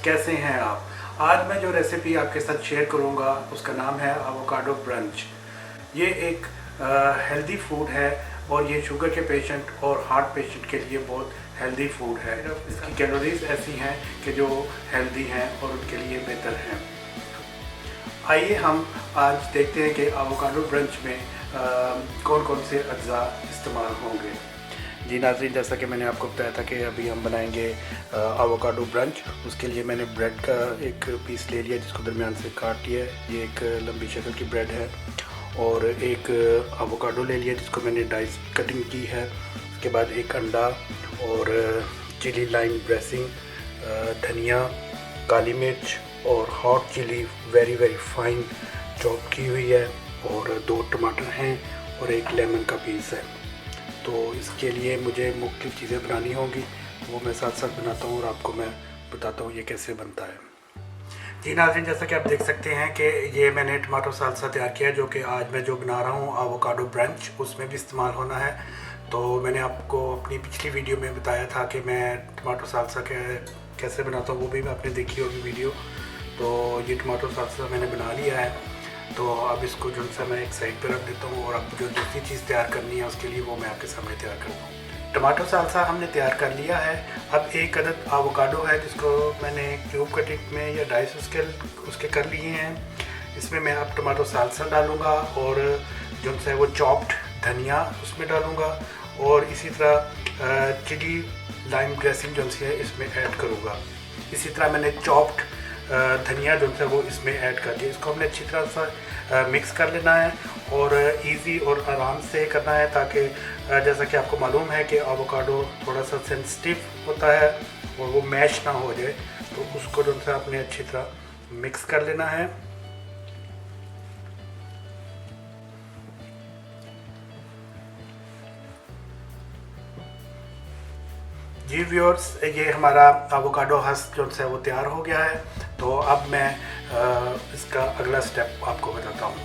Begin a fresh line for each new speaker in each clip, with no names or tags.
कैसे हैं आप। आज मैं जो रेसिपी आपके साथ शेयर करूंगा उसका नाम है एवोकाडो ब्रंच। ये एक हेल्दी फूड है और ये शुगर के पेशेंट और हार्ट पेशेंट के लिए बहुत हेल्दी फूड है। इसकी कैलोरीज ऐसी हैं कि जो हेल्दी हैं और उनके लिए बेहतर हैं। आइए हम आज देखते हैं कि एवोकाडो ब्रंच में कौन कौन से अज्जा इस्तेमाल होंगे। जी नाज़रीन, जैसा कि मैंने आपको बताया था कि अभी हम बनाएंगे एवोकाडो ब्रंच। उसके लिए मैंने ब्रेड का एक पीस ले लिया जिसको दरमियान से काट लिया है। ये एक लंबी शक्ल की ब्रेड है। और एक एवोकाडो ले लिया जिसको मैंने डाइस कटिंग की है। उसके बाद एक अंडा और चिली लाइम ड्रेसिंग, धनिया, काली मिर्च और hot chilli very fine chop की हुई है, और 2 टमाटर हैं और एक लेमन का पीस है। तो इसके लिए मुझे मुख्तलिफ़ चीज़ें बनानी होंगी, वो मैं साथ साथ बनाता हूँ और आपको मैं बताता हूँ ये कैसे बनता है। जी नाज़रीन, जैसा कि आप देख सकते हैं कि ये मैंने टमाटो सालसा तैयार किया है, जो कि आज मैं जो बना रहा हूँ एवोकाडो ब्रंच उसमें भी इस्तेमाल होना है। तो मैंने आपको अपनी पिछली वीडियो में बताया था कि मैं टमाटो सालसा कैसे बनाता हूँ, वो भी आपने देखी होगी वीडियो। तो ये टमाटो सालसा मैंने बना लिया है। तो अब इसको जो सा मैं एक साइड पे रख देता हूँ और अब जो दूसरी चीज़ तैयार करनी है उसके लिए वो मैं आपके सामने तैयार करता हूँ। टमाटो सालसा हमने तैयार कर लिया है। अब एक अदद एवोकाडो है जिसको मैंने क्यूब कटिंग में या डाइस उसके कर लिए हैं। इसमें मैं अब टमाटो सालसा डालूँगा और जो है वो चॉप्ड धनिया उसमें डालूँगा, और इसी तरह चिली लाइम ड्रेसिंग जो है इसमें ऐड करूँगा। इसी तरह मैंने चॉप्ड धनिया जो है वो इसमें ऐड कर दिया। इसको हमने अच्छी तरह से मिक्स कर लेना है और इजी और आराम से करना है, ताकि जैसा कि आपको मालूम है कि एवोकाडो थोड़ा सा सेंसिटिव होता है और वो मैश ना हो जाए। तो उसको जो है आपने अच्छी तरह मिक्स कर लेना है। जी व्यूअर्स, ये हमारा एवोकाडो हस्क जो है वो तैयार हो गया है। तो अब मैं इसका अगला स्टेप आपको बताता हूँ।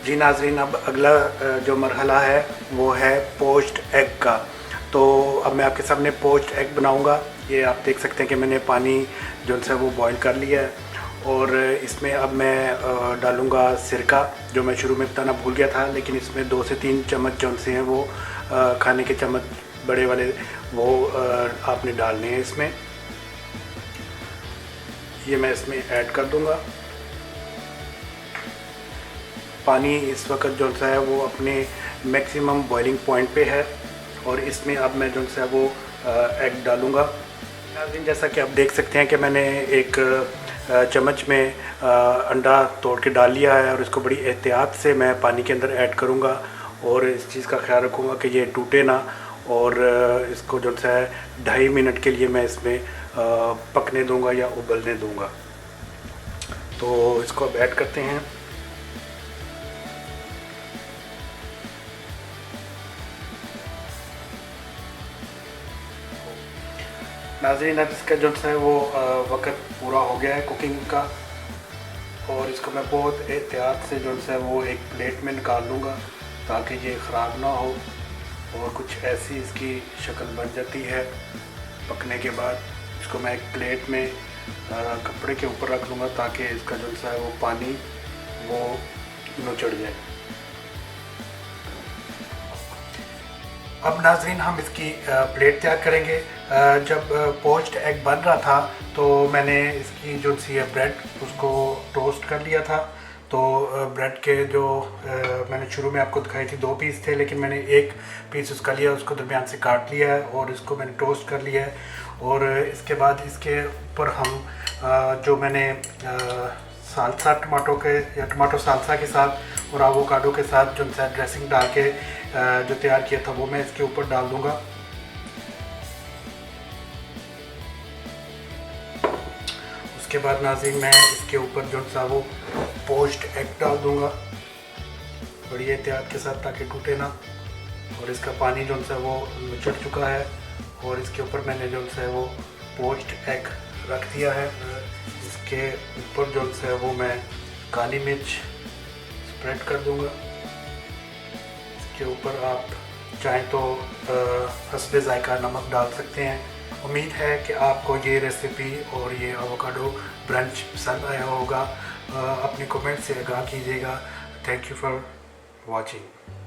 जी नाज़रीन, अब अगला जो मरहला है वो है पोच्ड एग का। तो अब मैं आपके सामने पोच्ड एग बनाऊँगा। ये आप देख सकते हैं कि मैंने पानी जो है वो बॉईल कर लिया है, और इसमें अब मैं डालूँगा सिरका, जो मैं शुरू में बताना भूल गया था। लेकिन इसमें 2 से 3 चम्मच जो से हैं वो खाने के चम्मच बड़े वाले वो आपने डालने हैं इसमें। ये मैं इसमें ऐड कर दूंगा। पानी इस वक्त जो है वो अपने मैक्सिमम बॉइलिंग पॉइंट पे है, और इसमें अब मैं जो है वो एग डालूंगा। जैसा कि आप देख सकते हैं कि मैंने एक चम्मच में अंडा तोड़ के डाल लिया है, और इसको बड़ी एहतियात से मैं पानी के अंदर ऐड करूंगा और इस चीज़ का ख्याल रखूंगा कि ये टूटे ना। और इसको जो है 2.5 मिनट के लिए मैं इसमें पकने दूंगा या उबलने दूंगा। तो इसको अब ऐड करते हैं। नाज़रीन, अब इसका जो है वो वक्त पूरा हो गया है कुकिंग का, और इसको मैं बहुत एहतियात से जो है वो एक प्लेट में निकाल लूँगा ताकि ये ख़राब ना हो। और कुछ ऐसी इसकी शक्ल बन जाती है पकने के बाद। इसको मैं एक प्लेट में कपड़े के ऊपर रख लूँगा ताकि इसका जो है वो पानी वो नुचड़ जाए। अब नाज़रीन, हम इसकी प्लेट तैयार करेंगे। जब पोच्ड एग बन रहा था तो मैंने इसकी जो सी है ब्रेड उसको टोस्ट कर लिया था। तो ब्रेड के जो मैंने शुरू में आपको दिखाई थी 2 पीस थे, लेकिन मैंने एक पीस उसका लिया, उसको दरमियान से काट लिया है और इसको मैंने टोस्ट कर लिया है। और इसके बाद इसके ऊपर हम जो मैंने सालसा टमाटो के या टमाटो सालसा के साथ और एवोकाडो के साथ जो ड्रेसिंग डाल के जो तैयार किया था वो मैं इसके ऊपर डाल दूँगा। उसके बाद नाज़रीन, मैं इसके ऊपर जो सा वो पोच्ड एग डाल दूंगा बड़ी एहतियात के साथ ताकि टूटे ना। और इसका पानी जो सा वो निचड़ चुका है, और इसके ऊपर मैंने जो है वो पोच्ड एग रख दिया है। इसके ऊपर जो है वो मैं काली मिर्च स्प्रेड कर दूंगा। इसके ऊपर आप चाहें तो हस्बे ज़ायका नमक डाल सकते हैं, उम्मीद है कि आपको ये रेसिपी और ये एवोकाडो ब्रंच पसंद आया होगा। अपने कमेंट से आगाह कीजिएगा। Thank you for watching.